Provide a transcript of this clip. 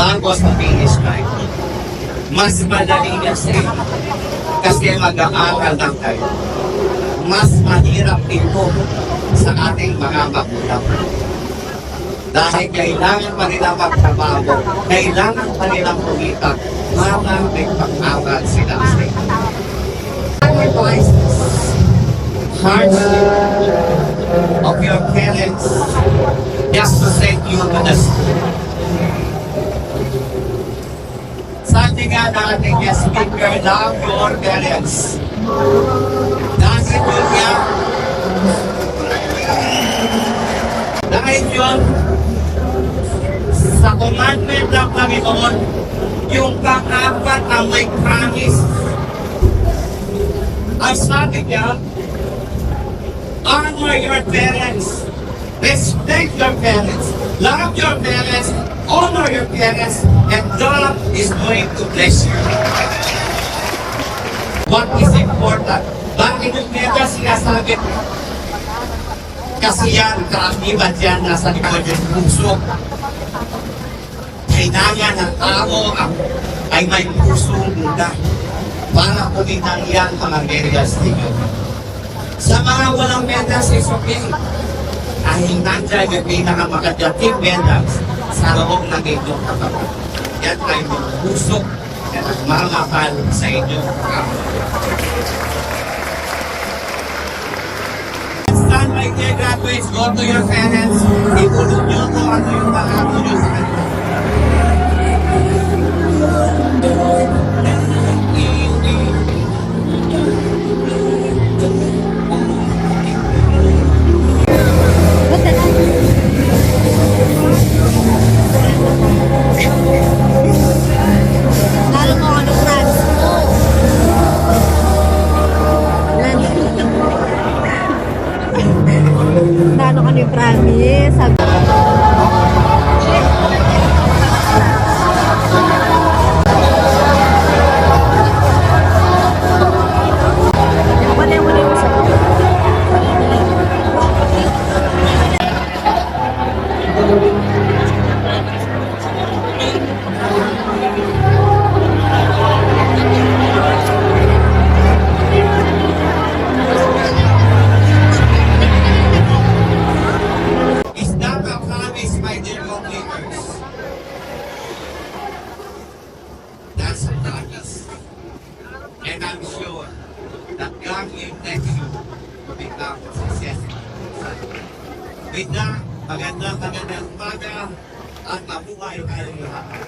bago sa finish line. Mas madali kasi mag-aaral lang kayo. Mas mahirap ito sa ating mga magulang. Dahil kailangan pa nilang magtrabaho, kailangan pa nilang kumita habang may pag-aral sila sa inyo. Hardship of your parents just to send you to the school. Sabi nga natin, yes, speaker, love your parents. Dahil yun nga, dahil yun, sa commandment ng Panginoon, yung pang-apat na may promise. Ang sabi niya, honor your parents, respect your parents, love your parents, honor your parents, and God is going to bless you. What is important? Bakit yung neta sinasabi? Kasi yan, karamihan yan, nasa likod yung puso. Kailangan ng tao ay may pusong muda para kumitang yan ang areas ninyo. Sa mga walang medals, is okay. Dahil nandiyan yung pinakamagandang medals sa loob ng inyong katawan. Yan ay may pusok na nagmamahal sa inyong katawan. Stand my dear graduates, go to your parents, ibulong nyo kung ano yung pangako nyo sa kanila. Nano ka ni promise? Sabi and I'm sure that God will bless you to become successful. With that, magandang umaga at mabuhay kayo lahat.